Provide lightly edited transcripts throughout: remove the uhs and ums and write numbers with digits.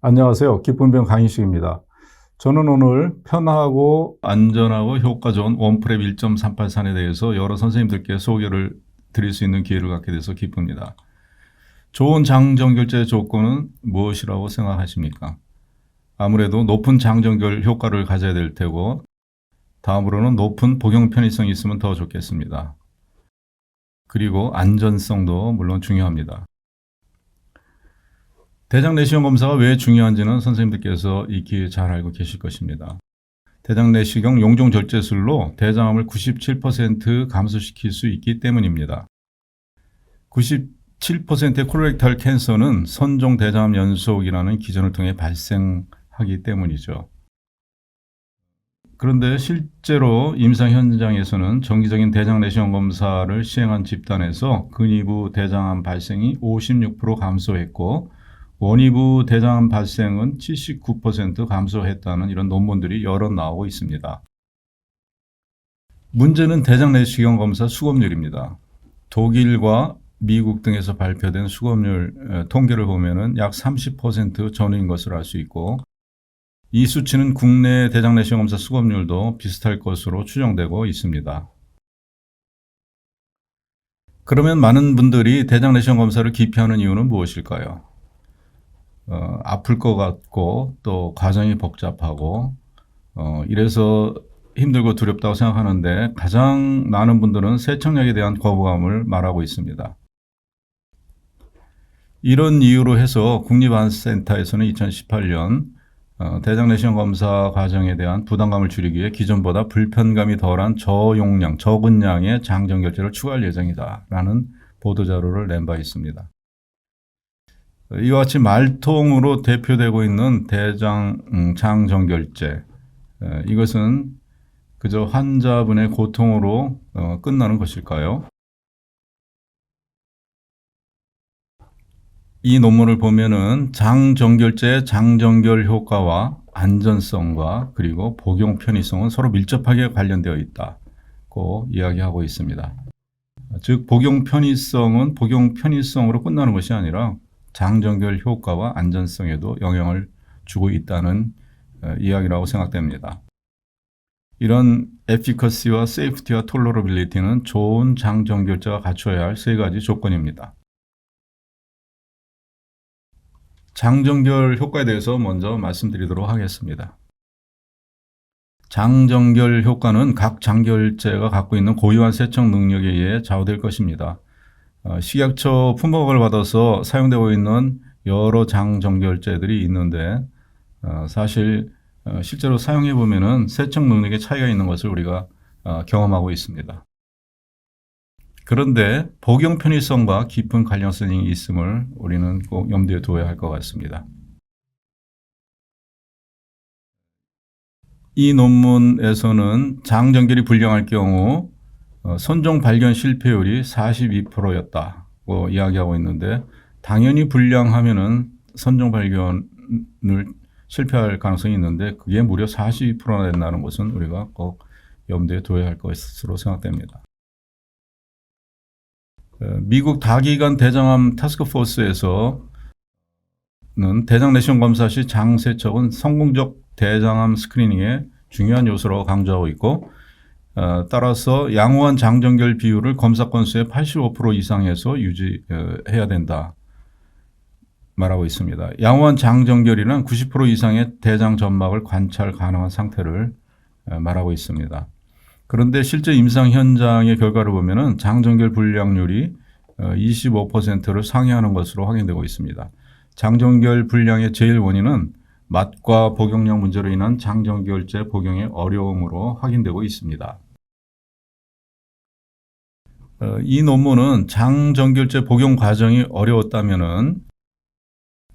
안녕하세요. 기쁨병 강희식입니다. 저는 오늘 편하고 안전하고 효과 좋은 원프랩 1.383에 대해서 여러 선생님들께 소개를 드릴 수 있는 기회를 갖게 돼서 기쁩니다. 좋은 장전결제 조건은 무엇이라고 생각하십니까? 아무래도 높은 장전결 효과를 가져야 될 테고, 다음으로는 높은 복용 편의성이 있으면 더 좋겠습니다. 그리고 안전성도 물론 중요합니다. 대장 내시경 검사가 왜 중요한지는 선생님들께서 익히 잘 알고 계실 것입니다. 대장 내시경 용종 절제술로 대장암을 97% 감소시킬 수 있기 때문입니다. 97%의 콜레렉탈 캔서는 선종 대장암 연속이라는 기전을 통해 발생하기 때문이죠. 그런데 실제로 임상 현장에서는 정기적인 대장 내시경 검사를 시행한 집단에서 근위부 대장암 발생이 56% 감소했고, 원위부 대장암 발생은 79% 감소했다는 이런 논문들이 여러 나오고 있습니다. 문제는 대장 내시경 검사 수검률입니다. 독일과 미국 등에서 발표된 수검률 통계를 보면은 약 30% 전후인 것을 알 수 있고, 이 수치는 국내 대장 내시경 검사 수검률도 비슷할 것으로 추정되고 있습니다. 그러면 많은 분들이 대장 내시경 검사를 기피하는 이유는 무엇일까요? 아플 것 같고 또 과정이 복잡하고 이래서 힘들고 두렵다고 생각하는데, 가장 많은 분들은 세척약에 대한 거부감을 말하고 있습니다. 이런 이유로 해서 국립암센터에서는 2018년 대장 내시경 검사 과정에 대한 부담감을 줄이기 위해 기존보다 불편감이 덜한 저용량, 적은 양의 장전결제를 추가할 예정이다라는 보도자료를 낸 바 있습니다. 이와 같이 말통으로 대표되고 있는 대장 장전결제, 이것은 그저 환자분의 고통으로 끝나는 것일까요? 이 논문을 보면은 장전결제의 장전결 효과와 안전성과 그리고 복용 편의성은 서로 밀접하게 관련되어 있다고 이야기하고 있습니다. 즉, 복용 편의성은 복용 편의성으로 끝나는 것이 아니라 장전결 효과와 안전성에도 영향을 주고 있다는 이야기라고 생각됩니다. 이런 에피커시와 세이프티와 톨러러빌리티는 좋은 장전결제가 갖춰야 할 세 가지 조건입니다. 장전결 효과에 대해서 먼저 말씀드리도록 하겠습니다. 장전결 효과는 각 장결제가 갖고 있는 고유한 세척 능력에 의해 좌우될 것입니다. 식약처 품목을 받아서 사용되고 있는 여러 장전결제들이 있는데, 사실 실제로 사용해 보면은 세척 능력에 차이가 있는 것을 우리가 경험하고 있습니다. 그런데 복용 편의성과 깊은 관련성이 있음을 우리는 꼭 염두에 두어야 할 것 같습니다. 이 논문에서는 장전결이 불량할 경우 선종 발견 실패율이 42%였다고 이야기하고 있는데, 당연히 불량하면은 선종 발견을 실패할 가능성이 있는데, 그게 무려 42%나 된다는 것은 우리가 꼭 염두에 둬야 할 것으로 생각됩니다. 미국 다기관 대장암 타스크포스에서는 대장 내시경 검사 시 장 세척은 성공적 대장암 스크리닝의 중요한 요소라고 강조하고 있고, 따라서 양호한 장전결 비율을 검사 건수의 85% 이상에서 유지해야 된다 말하고 있습니다. 양호한 장전결이란 90% 이상의 대장 점막을 관찰 가능한 상태를 말하고 있습니다. 그런데 실제 임상 현장의 결과를 보면은 장전결 불량률이 25%를 상회하는 것으로 확인되고 있습니다. 장전결 불량의 제일 원인은 맛과 복용량 문제로 인한 장전결제 복용의 어려움으로 확인되고 있습니다. 이 논문은 장전결제 복용 과정이 어려웠다면은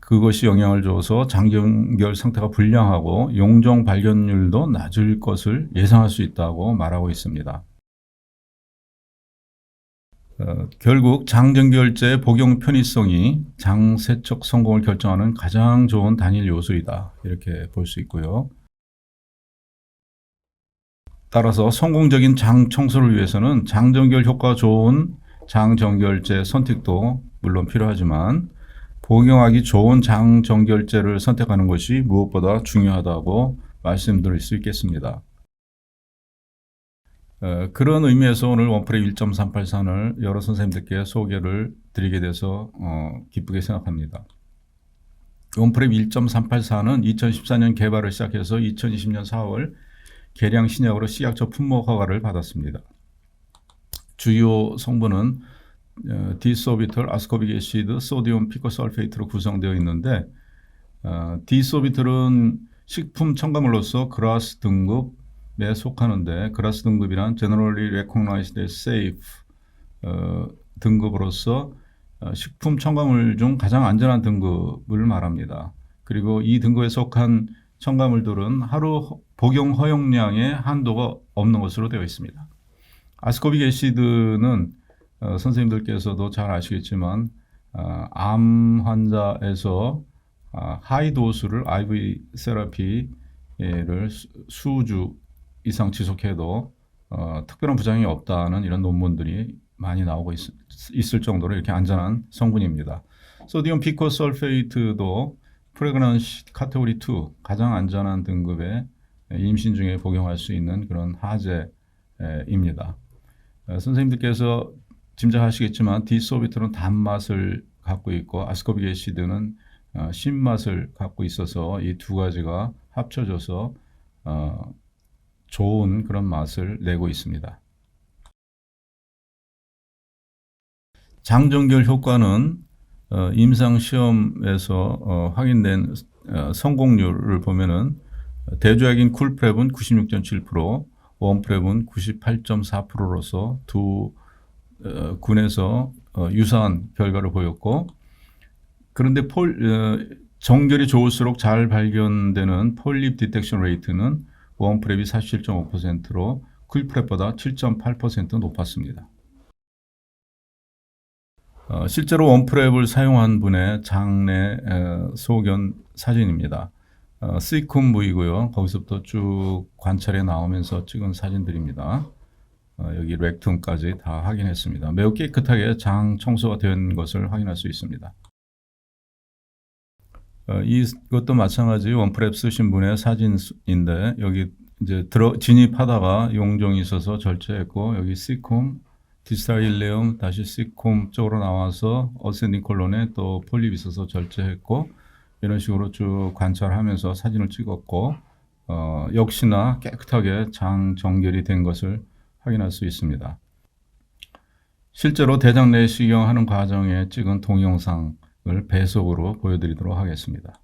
그것이 영향을 줘서 장전결 상태가 불량하고 용종 발견율도 낮을 것을 예상할 수 있다고 말하고 있습니다. 결국 장전결제의 복용 편의성이 장세척 성공을 결정하는 가장 좋은 단일 요소이다, 이렇게 볼 수 있고요. 따라서 성공적인 장 청소를 위해서는 장전결 효과가 좋은 장전결제 선택도 물론 필요하지만, 복용하기 좋은 장정결제를 선택하는 것이 무엇보다 중요하다고 말씀드릴 수 있겠습니다. 그런 의미에서 오늘 원프랩 1.383을 여러 선생님들께 소개를 드리게 돼서 기쁘게 생각합니다. 원프랩 1.384는 2014년 개발을 시작해서 2020년 4월 개량 신약으로 식약처 품목 허가를 받았습니다. 주요 성분은 디소비톨, 아스코빅 애시드, 소디움 피코설페이트로 구성되어 있는데 디소비톨은 식품 첨가물로서 그라스 등급에 속하는데 그라스 등급이란 Generally Recognized as Safe 등급으로서 식품 첨가물 중 가장 안전한 등급을 말합니다. 그리고 이 등급에 속한 첨가물들은 하루 복용 허용량의 한도가 없는 것으로 되어 있습니다. 아스코빅 애시드는 선생님들께서도 잘 아시겠지만 암 환자에서 하이도수를 IV 세라피를 수주 이상 지속해도 특별한 부작용이 없다는 이런 논문들이 많이 나오고 있을 정도로 이렇게 안전한 성분입니다. 소디움 피코설페이트도 프레그넌시 카테고리 2 가장 안전한 등급의 임신 중에 복용할 수 있는 그런 하제입니다. 선생님들께서 짐작하시겠지만 디소비톨은 단맛을 갖고 있고 아스코빅 애시드는 신맛을 갖고 있어서 이 두 가지가 합쳐져서 좋은 그런 맛을 내고 있습니다. 장정결 효과는 임상시험에서 확인된 성공률을 보면은 대조약인 쿨프랩은 96.7%, 원프랩은 98.4%로서 두 군에서 유사한 결과를 보였고, 그런데 정결이 좋을수록 잘 발견되는 폴립 디텍션 레이트는 원프랩이 47.5%로 쿨프랩보다 7.8% 높았습니다. 실제로 원프랩을 사용한 분의 장내 소견 사진입니다. C콤 부위고요. 거기서부터 쭉 관찰해 나오면서 찍은 사진들입니다. 여기 렉툼까지 다 확인했습니다. 매우 깨끗하게 장 청소가 된 것을 확인할 수 있습니다. 이것도 마찬가지 원프랩 쓰신 분의 사진인데 여기 이제 진입하다가 용종이 있어서 절제했고 여기 C콤, 디스타일레움 다시 C콤 쪽으로 나와서 어센딩 콜론에 또 폴립이 있어서 절제했고 이런 식으로 쭉 관찰하면서 사진을 찍었고 역시나 깨끗하게 장 정결이 된 것을 확인할 수 있습니다. 실제로 대장 내시경하는 과정에 찍은 동영상을 배속으로 보여드리도록 하겠습니다.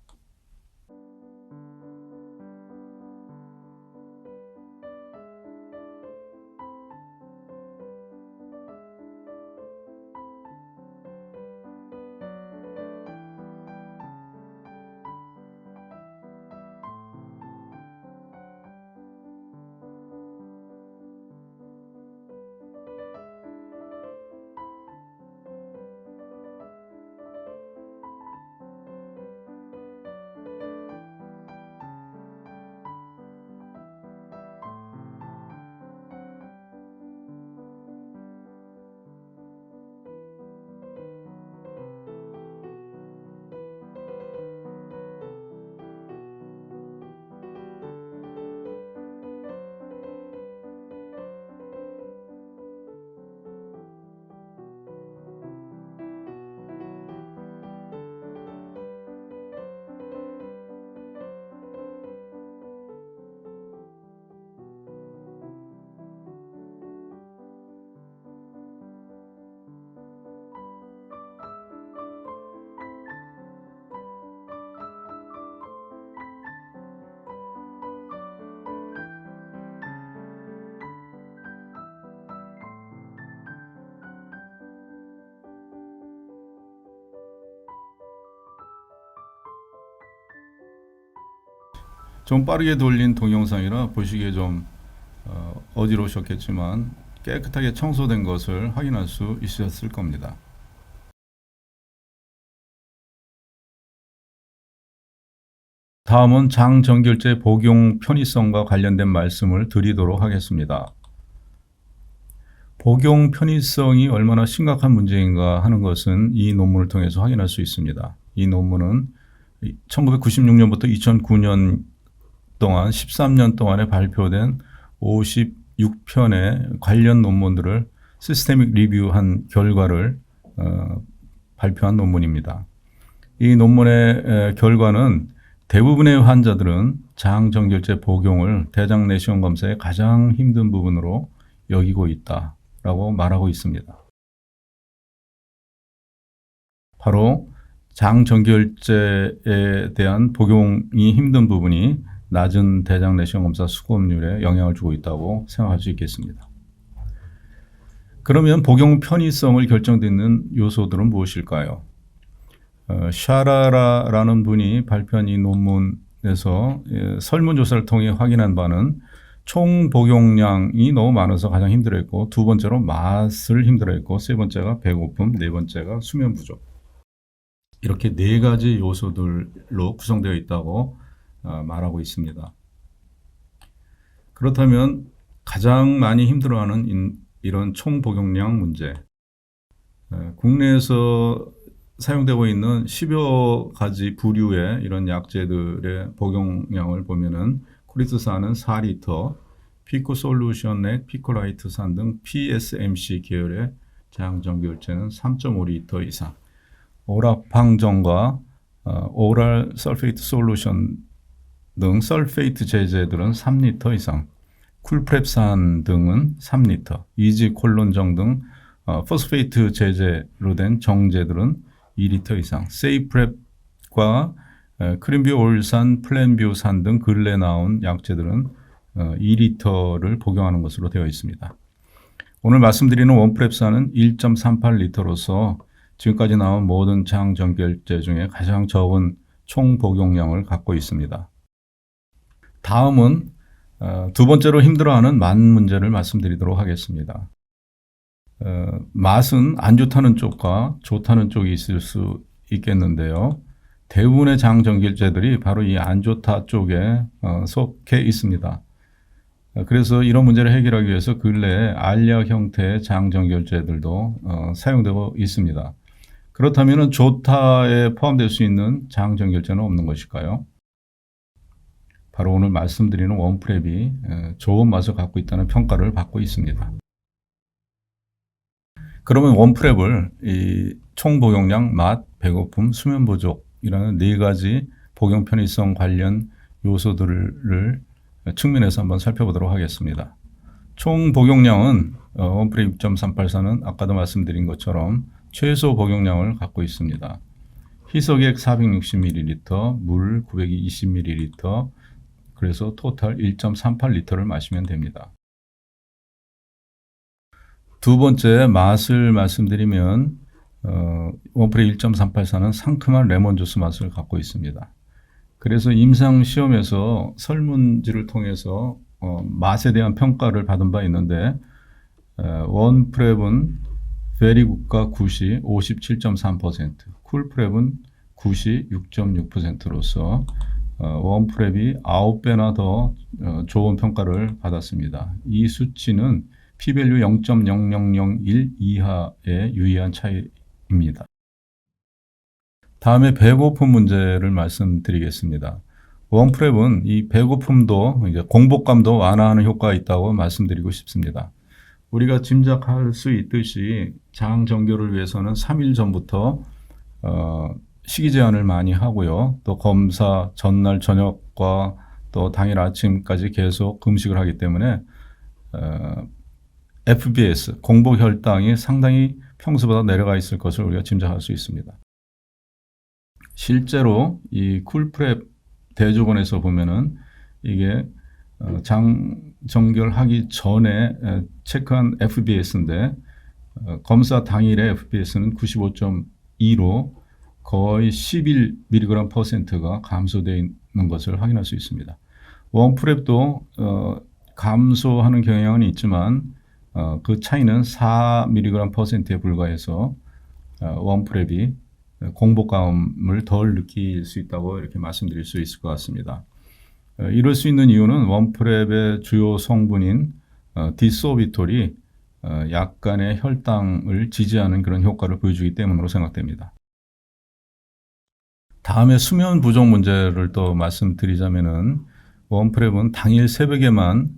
좀 빠르게 돌린 동영상이라 보시기에 좀 어지러우셨겠지만 깨끗하게 청소된 것을 확인할 수 있으셨을 겁니다. 다음은 장정결제 복용 편의성과 관련된 말씀을 드리도록 하겠습니다. 복용 편의성이 얼마나 심각한 문제인가 하는 것은 이 논문을 통해서 확인할 수 있습니다. 이 논문은 1996년부터 2009년 동안 13년 동안에 발표된 56편의 관련 논문들을 시스테믹 리뷰한 결과를 발표한 논문입니다. 이 논문의 결과는 대부분의 환자들은 장정결제 복용을 대장 내시경 검사의 가장 힘든 부분으로 여기고 있다라고 말하고 있습니다. 바로 장정결제에 대한 복용이 힘든 부분이 낮은 대장 내시경 검사 수검률에 영향을 주고 있다고 생각할 수 있겠습니다. 그러면 복용 편의성을 결정짓는 요소들은 무엇일까요? 샤라라라는 분이 발표한 이 논문에서 설문조사를 통해 확인한 바는 총 복용량이 너무 많아서 가장 힘들어했고, 두 번째로 맛을 힘들어했고, 세 번째가 배고픔, 네 번째가 수면 부족. 이렇게 네 가지 요소들로 구성되어 있다고 말하고 있습니다. 그렇다면 가장 많이 힘들어하는 이런 총 복용량 문제, 국내에서 사용되고 있는 10여 가지 부류의 이런 약제들의 복용량을 보면은 코리스산은 4리터, 피코솔루션액, 피코라이트산 등 PSMC 계열의 장정결제는 3.5리터 이상, 오락방정과 오랄 설페이트 솔루션 등 설페이트 제제들은 3리터 이상, 쿨프랩산 등은 3리터, 이지콜론정 등 포스페이트 제제로 된 정제들은 2리터 이상, 세이프랩과 크림비올산, 플랜비오산 등 근래 나온 약제들은 2리터를 복용하는 것으로 되어 있습니다. 오늘 말씀드리는 원프랩산은 1.38리터로서 지금까지 나온 모든 장정결제 중에 가장 적은 총 복용량을 갖고 있습니다. 다음은 두 번째로 힘들어하는 맛 문제를 말씀드리도록 하겠습니다. 맛은 안 좋다는 쪽과 좋다는 쪽이 있을 수 있겠는데요. 대부분의 장정결제들이 바로 이 안 좋다 쪽에 속해 있습니다. 그래서 이런 문제를 해결하기 위해서 근래에 알약 형태의 장정결제들도 사용되고 있습니다. 그렇다면 좋다에 포함될 수 있는 장정결제는 없는 것일까요? 바로 오늘 말씀드리는 원프랩이 좋은 맛을 갖고 있다는 평가를 받고 있습니다. 그러면 원프랩을 이 총 복용량, 맛, 배고픔, 수면 부족이라는 네 가지 복용 편의성 관련 요소들을 측면에서 한번 살펴보도록 하겠습니다. 총 복용량은 원프랩 6.384는 아까도 말씀드린 것처럼 최소 복용량을 갖고 있습니다. 희석액 460ml, 물 920ml, 그래서 토탈 1.38리터를 마시면 됩니다. 두 번째 맛을 말씀드리면 원프랩 1.384는 상큼한 레몬 주스 맛을 갖고 있습니다. 그래서 임상시험에서 설문지를 통해서 맛에 대한 평가를 받은 바 있는데 원프랩은 베리굿과 굿이 57.3%, 쿨프랩은 굿이 6.6%로서 원프랩이 9배나 더 좋은 평가를 받았습니다. 이 수치는 P밸류 0.0001 이하의 유의한 차이입니다. 다음에 배고픔 문제를 말씀드리겠습니다. 원프랩은 이 배고픔도 이제 공복감도 완화하는 효과가 있다고 말씀드리고 싶습니다. 우리가 짐작할 수 있듯이 장 정결을 위해서는 3일 전부터 식이 제한을 많이 하고요. 또 검사 전날 저녁과 또 당일 아침까지 계속 금식을 하기 때문에 FBS, 공복 혈당이 상당히 평소보다 내려가 있을 것을 우리가 짐작할 수 있습니다. 실제로 이 쿨프랩 대조본에서 보면은 이게 장 정결하기 전에 체크한 FBS인데 검사 당일의 FBS는 95.2로 거의 11mg%가 감소되어 있는 것을 확인할 수 있습니다. 원프랩도 감소하는 경향은 있지만 그 차이는 4mg%에 불과해서 원프랩이 공복감을 덜 느낄 수 있다고 이렇게 말씀드릴 수 있을 것 같습니다. 이럴 수 있는 이유는 원프랩의 주요 성분인 디소비톨이 약간의 혈당을 지지하는 그런 효과를 보여주기 때문으로 생각됩니다. 다음에 수면 부족 문제를 또 말씀드리자면은 원프랩은 당일 새벽에만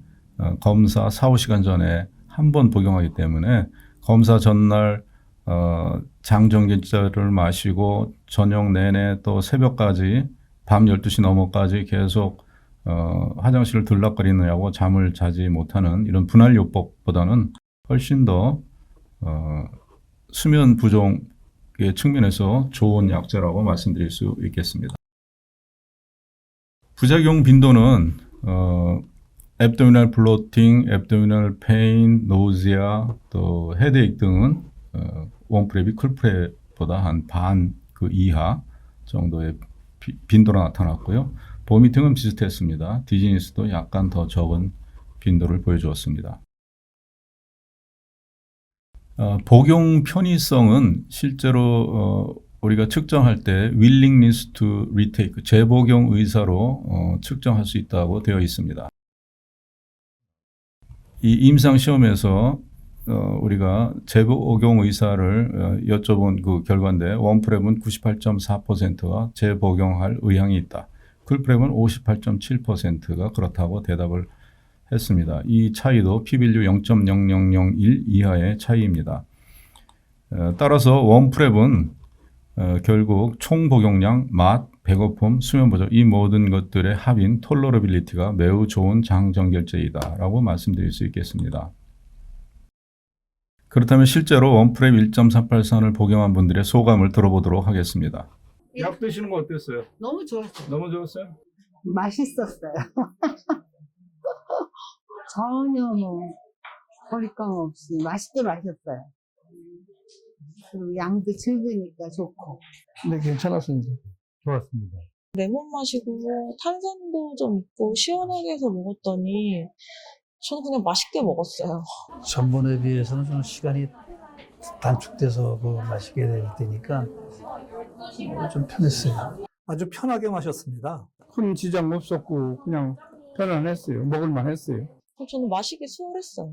검사 4-5시간 전에 한 번 복용하기 때문에 검사 전날 장정기제를 마시고 저녁 내내 또 새벽까지 밤 12시 넘어까지 계속 화장실을 들락거리느냐고 잠을 자지 못하는 이런 분할요법보다는 훨씬 더 수면 부족의 측면에서 좋은 약제라고 말씀드릴 수 있겠습니다. 부작용 빈도는 앱도미널 블로팅, 앱도미널 페인, 노지아, 또 헤드에이크 등은 원프랩이 쿨프랩보다 한 반 그 이하 정도의 빈도로 나타났고요. 보미팅은 비슷했습니다. 디지니스도 약간 더 적은 빈도를 보여주었습니다. 복용 편의성은 실제로 우리가 측정할 때 willingness to retake, 재복용 의사로 측정할 수 있다고 되어 있습니다. 이 임상 시험에서 우리가 재복용 의사를 여쭤본 그 결과인데 원프랩은 98.4%가 재복용할 의향이 있다. 쿨프랩은 58.7%가 그렇다고 대답을 했습니다. 이 차이도 p-value 0.0001 이하의 차이입니다. 따라서 원프랩은 결국 총 복용량, 맛, 배고픔, 수면 부족 이 모든 것들의 합인 톨러러빌리티가 매우 좋은 장정결제이다라고 말씀드릴 수 있겠습니다. 그렇다면 실제로 원프랩 1.384를 복용한 분들의 소감을 들어보도록 하겠습니다. 약 드시는 거 어땠어요? 너무 좋았어요. 너무 좋았어요? 맛있었어요. 전혀 뭐 거리감 없이 맛있게 마셨어요. 그리고 양도 적으니까 좋고. 네, 괜찮았습니다. 좋았습니다. 레몬 맛이고 탄산도 좀 있고 시원하게 해서 먹었더니 저는 그냥 맛있게 먹었어요. 전번에 비해서는 좀 시간이 단축돼서 맛있게 될 때니까 좀 편했어요. 아주 편하게 마셨습니다. 큰 지장 없었고 그냥 편안했어요. 먹을만 했어요. 저는 마시기 수월했어요.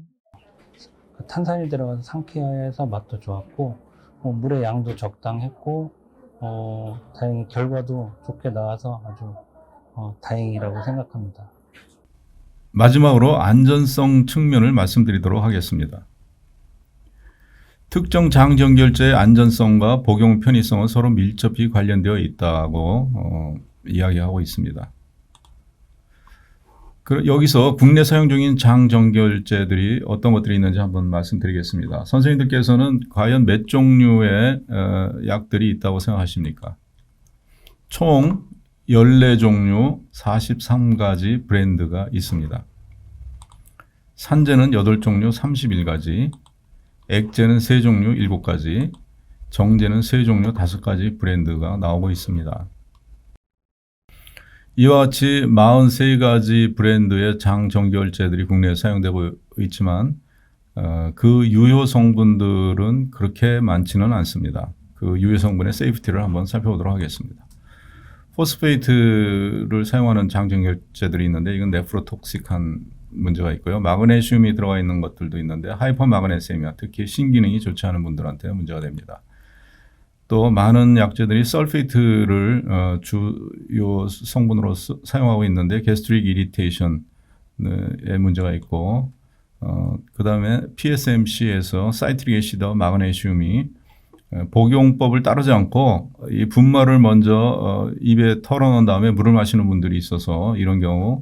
탄산이 들어가서 상쾌해서 맛도 좋았고 물의 양도 적당했고 다행히 결과도 좋게 나와서 아주 다행이라고 생각합니다. 마지막으로 안전성 측면을 말씀드리도록 하겠습니다. 특정 장정결제의 안전성과 복용 편의성은 서로 밀접히 관련되어 있다고 이야기하고 있습니다. 여기서 국내 사용 중인 장정결제들이 어떤 것들이 있는지 한번 말씀드리겠습니다. 선생님들께서는 과연 몇 종류의 약들이 있다고 생각하십니까? 총 14종류 43가지 브랜드가 있습니다. 산제는 8종류 31가지, 액제는 3종류 7가지, 정제는 3종류 5가지 브랜드가 나오고 있습니다. 이와 같이 43가지 브랜드의 장정결제들이 국내에 사용되고 있지만 그 유효 성분들은 그렇게 많지는 않습니다. 그 유효 성분의 세이프티를 한번 살펴보도록 하겠습니다. 포스페이트를 사용하는 장정결제들이 있는데 이건 네프로톡식한 문제가 있고요. 마그네슘이 들어가 있는 것들도 있는데 하이퍼마그네셈이아 특히 신기능이 좋지 않은 분들한테 문제가 됩니다. 또 많은 약제들이 설페이트를 주요 성분으로 사용하고 있는데 게스트릭 이리테이션에 문제가 있고 그 다음에 PSMC에서 사이트릭 애시드와 마그네슘이 복용법을 따르지 않고 이 분말을 먼저 입에 털어놓은 다음에 물을 마시는 분들이 있어서 이런 경우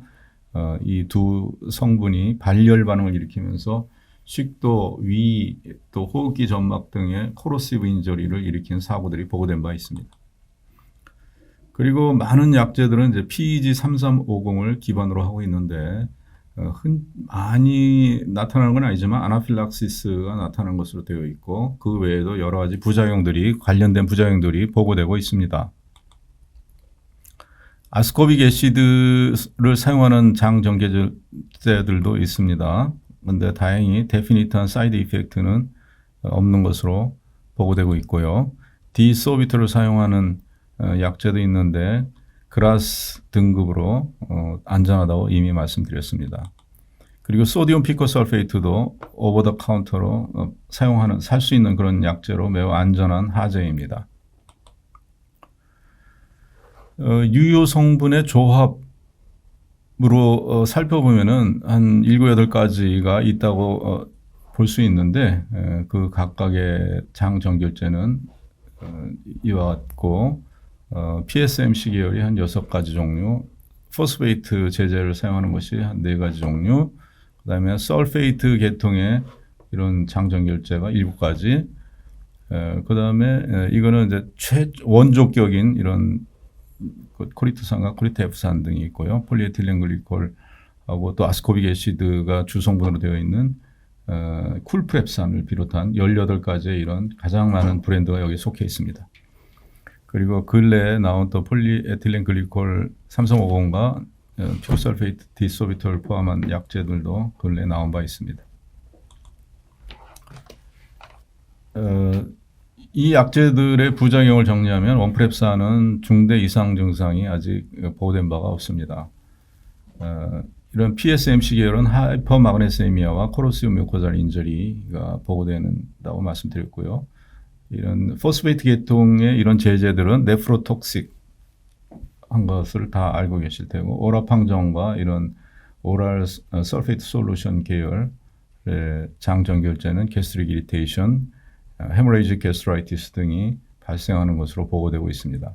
이 두 성분이 발열 반응을 일으키면서 식도, 위, 또 호흡기 점막 등의 코로시브 인저리를 일으키는 사고들이 보고된 바 있습니다. 그리고 많은 약제들은 이제 PEG 3350을 기반으로 하고 있는데 많이 나타나는 건 아니지만 아나필락시스가 나타나는 것으로 되어 있고 그 외에도 여러 가지 부작용들이 관련된 부작용들이 보고되고 있습니다. 아스코빅 애시드를 사용하는 장정결제들도 있습니다. 그런데 다행히 데피니트한 사이드 이펙트는 없는 것으로 보고되고 있고요. 디소비트를 사용하는 약제도 있는데 그라스 등급으로 안전하다고 이미 말씀드렸습니다. 그리고 소디움 피코설페이트도 오버 더 카운터로 살 수 있는 그런 약제로 매우 안전한 하제입니다. 유효 성분의 조합으로 살펴보면은 한 7, 8가지가 있다고 볼 수 있는데 그 각각의 장 정결제는 이와 같고 PSMC 계열이 한 6가지 종류, 포스페이트 제제를 사용하는 것이 한 4가지 종류, 그다음에 설페이트 계통의 이런 장 정결제가 7가지, 그다음에 이거는 이제 최원조격인 이런 코리트산과 코리테프산 등이 있고요. 폴리에틸렌 글리콜하고 또 아스코빅 애시드가 주성분으로 되어 있는 쿨프랩산을 비롯한 18가지의 이런 가장 많은 브랜드가 여기 속해 있습니다. 그리고 근래에 나온 또 폴리에틸렌 글리콜 3350과 퓨설페이트 디소비톨을 포함한 약제들도 근래에 나온 바 있습니다. 이 약제들의 부작용을 정리하면 원프랩산은 중대 이상 증상이 아직 보고된 바가 없습니다. 이런 PSMC 계열은 하이퍼마그네세미아와 코로시브 뮤코잘 인저리가 보고된다고 말씀드렸고요. 이런 포스페이트 계통의 이런 제제들은 네프로톡식 한 것을 다 알고 계실 테고, 오라팡정과 이런 오랄 설페이트 솔루션 계열의 장 정결제는 게스트릭 이리테이션, 헤모레이직 게스트라이티스 등이 발생하는 것으로 보고되고 있습니다.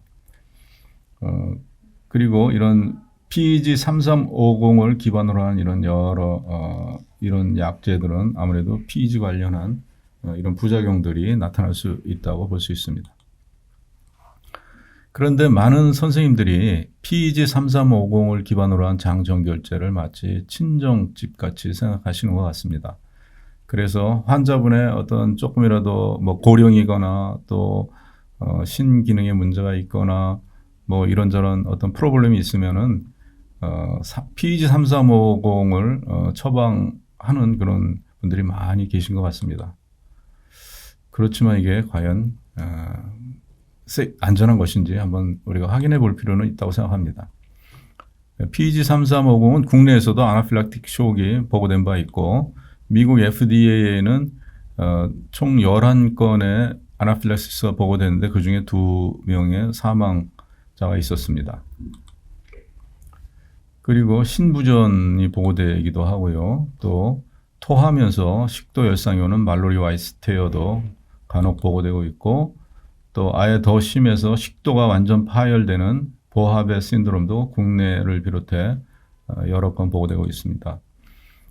그리고 이런 PEG3350을 기반으로 한 이런 여러 이런 약제들은 아무래도 PEG 관련한 이런 부작용들이 나타날 수 있다고 볼 수 있습니다. 그런데 많은 선생님들이 PEG3350을 기반으로 한 장 정결제를 마치 친정집 같이 생각하시는 것 같습니다. 그래서 환자분의 어떤 조금이라도 뭐 고령이거나 또 신기능에 문제가 있거나 뭐 이런저런 어떤 프로블렘이 있으면은 PEG3350을 처방하는 그런 분들이 많이 계신 것 같습니다. 그렇지만 이게 과연 안전한 것인지 한번 우리가 확인해 볼 필요는 있다고 생각합니다. PEG3350은 국내에서도 아나필락틱 쇼크가 보고된 바 있고, 미국 FDA에는 총 11건의 아나필락시스가 보고됐는데 그중에 2명의 사망자가 있었습니다. 그리고 신부전이 보고되기도 하고요. 또 토하면서 식도 열상이 오는 말로리 와이스테어도 간혹 보고되고 있고, 또 아예 더 심해서 식도가 완전 파열되는 보하베 신드롬도 국내를 비롯해 여러 건 보고되고 있습니다.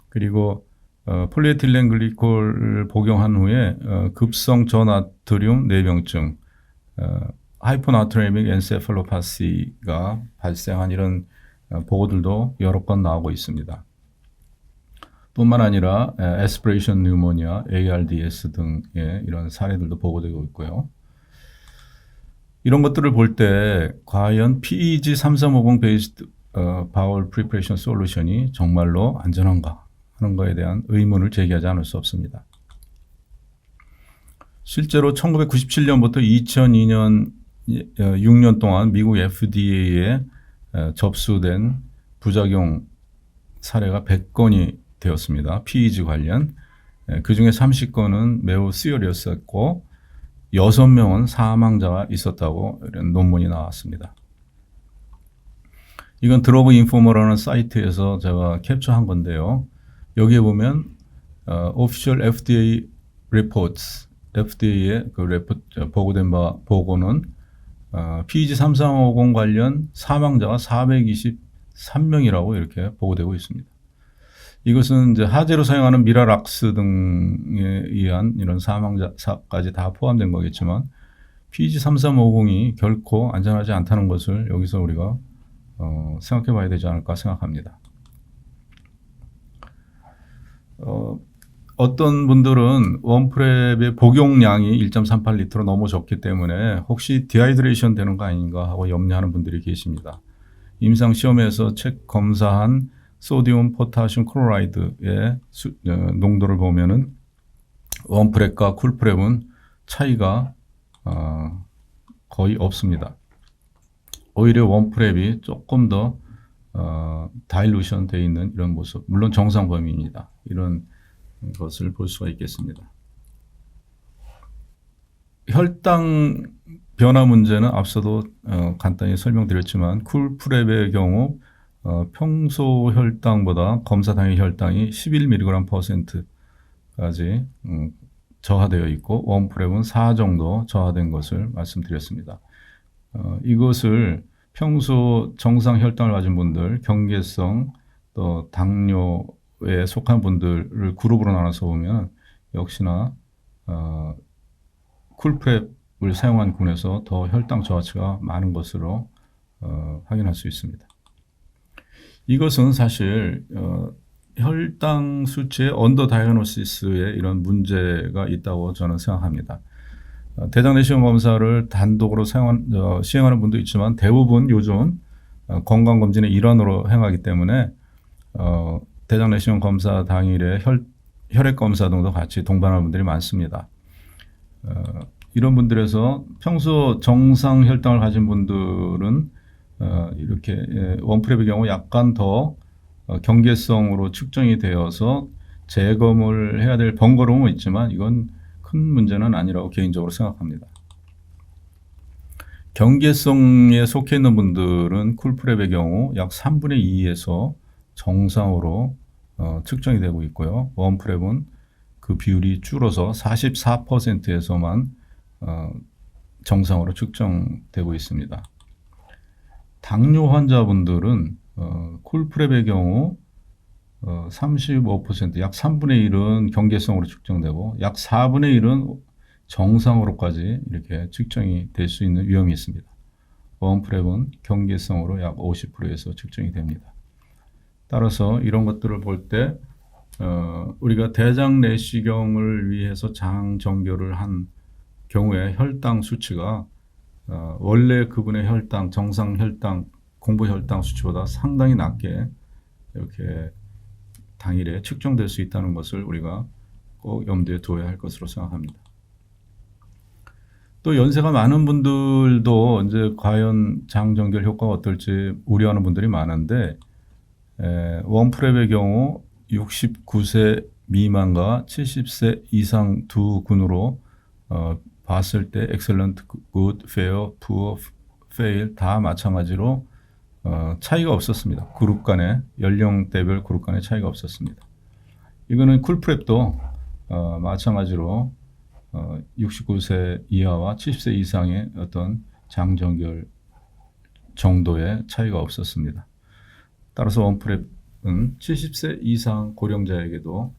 그리고 폴리에틸렌 글리콜을 복용한 후에 급성 저나트륨 뇌병증, 하이포나트레믹 엔세팔로파시가 발생한 이런 보고들도 여러 건 나오고 있습니다. 뿐만 아니라 에스피레이션 뉴모니아, ARDS 등의 이런 사례들도 보고되고 있고요. 이런 것들을 볼 때 과연 PEG3350 베이스드 바울 프리퍼레이션 솔루션이 정말로 안전한가 하는 것에 대한 의문을 제기하지 않을 수 없습니다. 실제로 1997년부터 2002년 6년 동안 미국 FDA에 접수된 부작용 사례가 100건이 되었습니다. PEG 관련. 그중에 30건은 매우 시리어스했고 6명은 사망자가 있었다고 이런 논문이 나왔습니다. 이건 드러그 인포머라는 사이트에서 제가 캡처한 건데요. 여기에 보면 Official FDA Reports, FDA의 그 보고된 바 보고는 PEG3350 관련 사망자가 423명이라고 이렇게 보고되고 있습니다. 이것은 이제 하재로 사용하는 미라락스 등에 의한 이런 사망자까지 다 포함된 거겠지만 PEG3350이 결코 안전하지 않다는 것을 여기서 우리가 생각해 봐야 되지 않을까 생각합니다. 어떤 분들은 원프랩의 복용량이 1.38리터로 너무 적기 때문에 혹시 디하이드레이션 되는 거 아닌가 하고 염려하는 분들이 계십니다. 임상시험에서 검사한 소디움, 포타슘, 클로라이드의 농도를 보면은 원프랩과 쿨프랩은 차이가 거의 없습니다. 오히려 원프랩이 조금 더 다일루션 되어 있는 이런 모습, 물론 정상 범위입니다. 이런 것을 볼 수가 있겠습니다. 혈당 변화 문제는 앞서도 간단히 설명드렸지만 쿨프랩의 경우 평소 혈당보다 검사 당일 혈당이 11mg/%까지 저하되어 있고 웜프랩은 4 정도 저하된 것을 말씀드렸습니다. 이것을 평소 정상 혈당을 가진 분들, 경계성, 또 당뇨에 속한 분들을 그룹으로 나눠서 보면 역시나 쿨프랩을 사용한 군에서 더 혈당 저하치가 많은 것으로 확인할 수 있습니다. 이것은 사실 혈당 수치의 언더 다이아노시스에 이런 문제가 있다고 저는 생각합니다. 대장 내시경 검사를 단독으로 시행하는 분도 있지만 대부분 요즘 건강검진의 일환으로 행하기 때문에 대장 내시경 검사 당일에 혈액 검사 등도 같이 동반하는 분들이 많습니다. 이런 분들에서 평소 정상 혈당을 가진 분들은 이렇게 웜프랩의 경우 약간 더 경계성으로 측정이 되어서 재검을 해야 될 번거로움은 있지만 이건 큰 문제는 아니라고 개인적으로 생각합니다. 경계성에 속해 있는 분들은 쿨프랩의 경우 약 3분의 2에서 정상으로 측정이 되고 있고요. 웜프랩은 그 비율이 줄어서 44%에서만 정상으로 측정되고 있습니다. 당뇨 환자분들은 쿨프랩의 경우 35%, 약 3분의 1은 경계성으로 측정되고 약 4분의 1은 정상으로까지 이렇게 측정이 될 수 있는 위험이 있습니다. 웜프랩은 경계성으로 약 50%에서 측정이 됩니다. 따라서 이런 것들을 볼 때 우리가 대장 내시경을 위해서 장 정결을 한 경우에 혈당 수치가 원래 그분의 혈당, 정상 혈당, 공복 혈당 수치보다 상당히 낮게 이렇게 당일에 측정될 수 있다는 것을 우리가 꼭 염두에 두어야 할 것으로 생각합니다. 또 연세가 많은 분들도 이제 과연 장 정결 효과가 어떨지 우려하는 분들이 많은데 웜프랩의 경우 69세 미만과 70세 이상 두 군으로 봤을 때 excellent, good, fair, poor, fail 다 마찬가지로 차이가 없었습니다. 그룹 간의 연령대별 그룹 간의 차이가 없었습니다. 이거는 쿨프랩도 마찬가지로 69세 이하와 70세 이상의 어떤 장정결 정도의 차이가 없었습니다. 따라서 웜프랩은 70세 이상 고령자에게도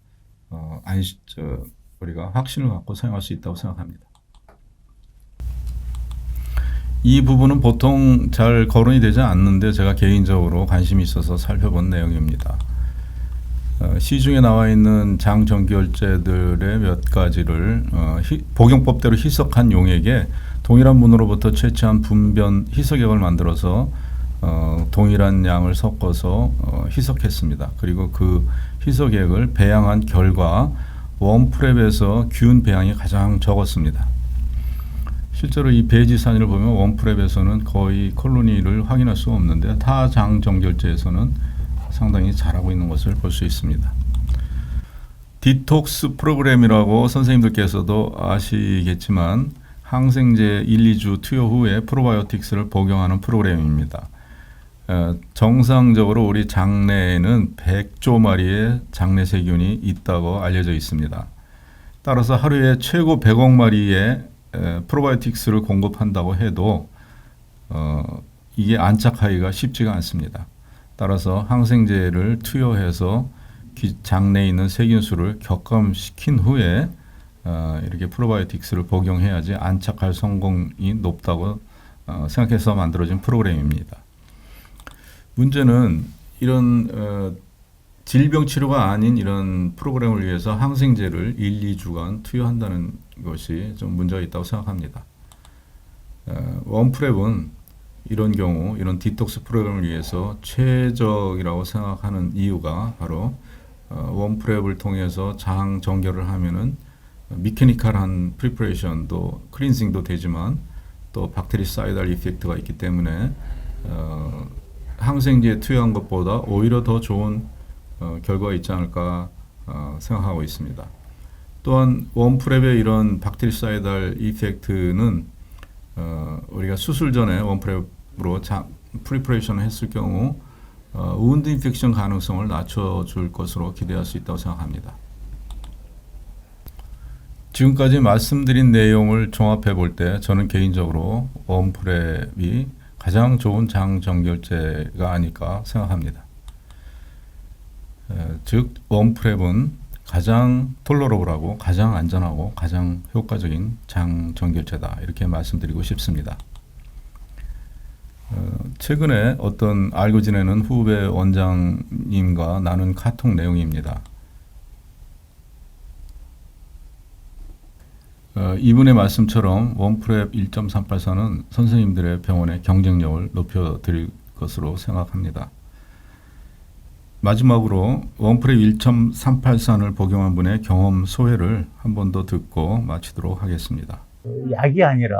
우리가 확신을 갖고 사용할 수 있다고 생각합니다. 이 부분은 보통 잘 거론이 되지 않는데 제가 개인적으로 관심이 있어서 살펴본 내용입니다. 시중에 나와 있는 장정결제들의 몇 가지를 복용법대로 희석한 용액에 동일한 분으로부터 채취한 분변 희석액을 만들어서 동일한 양을 섞어서 희석했습니다. 그리고 그 희석액을 배양한 결과 웜프랩에서 균 배양이 가장 적었습니다. 실제로 이 배지 사진을 보면 웜프랩에서는 거의 콜로니를 확인할 수 없는데 타 장정결제에서는 상당히 잘하고 있는 것을 볼 수 있습니다. 디톡스 프로그램이라고 선생님들께서도 아시겠지만 항생제 1, 2주 투여 후에 프로바이오틱스를 복용하는 프로그램입니다. 정상적으로 우리 장내에는 100조 마리의 장내 세균이 있다고 알려져 있습니다. 따라서 하루에 최고 100억 마리의 프로바이오틱스를 공급한다고 해도 이게 안착하기가 쉽지가 않습니다. 따라서 항생제를 투여해서 장내에 있는 세균수를 격감시킨 후에 이렇게 프로바이오틱스를 복용해야지 안착할 성공이 높다고 생각해서 만들어진 프로그램입니다. 문제는 이런 질병 치료가 아닌 이런 프로그램을 위해서 항생제를 1, 2주간 투여한다는 것이 좀 문제가 있다고 생각합니다. 웜프랩은 이런 경우 이런 디톡스 프로그램을 위해서 최적이라고 생각하는 이유가 바로 웜프랩을 통해서 장 정결을 하면은 미케니컬한 프리퍼레이션도 클린징도 되지만 또 박테리사이달 이펙트가 있기 때문에 항생제에 투여한 것보다 오히려 더 좋은 결과가 있지 않을까 생각하고 있습니다. 또한 웜프랩의 이런 박테리사이달 이펙트는 우리가 수술 전에 원프랩으로 프리퍼레이션을 했을 경우 우운드 인펙션 가능성을 낮춰줄 것으로 기대할 수 있다고 생각합니다. 지금까지 말씀드린 내용을 종합해 볼 때 저는 개인적으로 원프랩이 가장 좋은 장 정결제가 아닐까 생각합니다. 즉 원프랩은 가장 톨러러블하고 가장 안전하고 가장 효과적인 장 정결제다, 이렇게 말씀드리고 싶습니다. 최근에 어떤 알고 지내는 후배 원장님과 나눈 카톡 내용입니다. 이분의 말씀처럼 원프랩 1.384는 선생님들의 병원의 경쟁력을 높여드릴 것으로 생각합니다. 마지막으로 원프랩 1.384를 복용한 분의 경험 소회를 한 번 더 듣고 마치도록 하겠습니다. 약이 아니라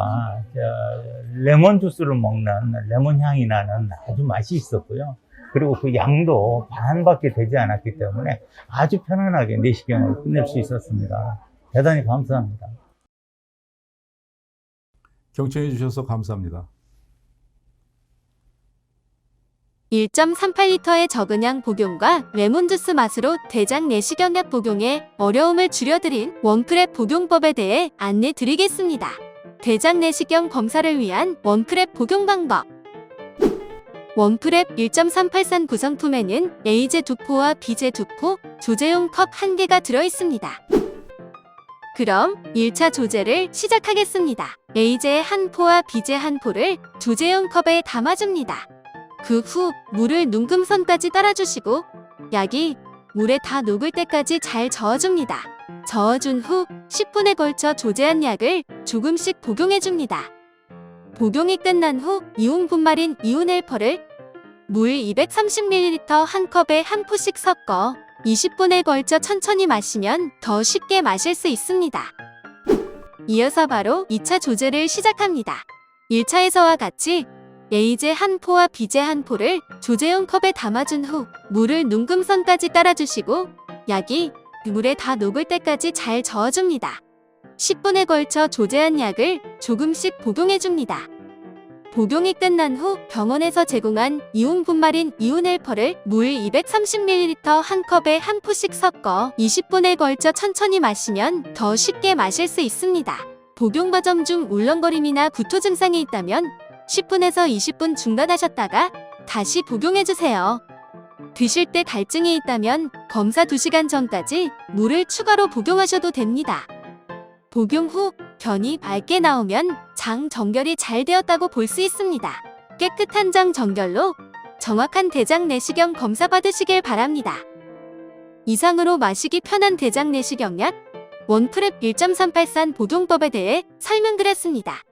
레몬 주스를 먹는 레몬 향이 나는 아주 맛이 있었고요. 그리고 그 양도 반밖에 되지 않았기 때문에 아주 편안하게 내시경을 끝낼 수 있었습니다. 대단히 감사합니다. 경청해 주셔서 감사합니다. 1.38L의 적은 양 복용과 레몬주스 맛으로 대장 내시경약 복용에 어려움을 줄여드린 원프랩 복용법에 대해 안내 드리겠습니다. 대장 내시경 검사를 위한 원프랩 복용 방법. 원프랩 1.383 구성품에는 A제 2포와 B제 2포, 조제용 컵 1개가 들어있습니다. 그럼 1차 조제를 시작하겠습니다. A제 1포와 B제 1포를 조제용 컵에 담아줍니다. 그 후 물을 눈금선까지 따라주시고 약이 물에 다 녹을 때까지 잘 저어줍니다. 저어준 후 10분에 걸쳐 조제한 약을 조금씩 복용해줍니다. 복용이 끝난 후 이온 분말인 이온 헬퍼를 물 230ml 한 컵에 한 포씩 섞어 20분에 걸쳐 천천히 마시면 더 쉽게 마실 수 있습니다. 이어서 바로 2차 조제를 시작합니다. 1차에서와 같이 A제 1포와 B제 1포를 조제용 컵에 담아준 후 물을 눈금선까지 따라주시고 약이 물에 다 녹을 때까지 잘 저어줍니다. 10분에 걸쳐 조제한 약을 조금씩 복용해줍니다. 복용이 끝난 후 병원에서 제공한 이온 분말인 이온 헬퍼를 물 230ml 한 컵에 한 포씩 섞어 20분에 걸쳐 천천히 마시면 더 쉽게 마실 수 있습니다. 복용 과정 중 울렁거림이나 구토 증상이 있다면 10분에서 20분 중단하셨다가 다시 복용해주세요. 드실 때 갈증이 있다면 검사 2시간 전까지 물을 추가로 복용하셔도 됩니다. 복용 후 변이 맑게 나오면 장 정결이 잘 되었다고 볼 수 있습니다. 깨끗한 장 정결로 정확한 대장 내시경 검사 받으시길 바랍니다. 이상으로 마시기 편한 대장 내시경약 원프랩 1.383 복용법에 대해 설명드렸습니다.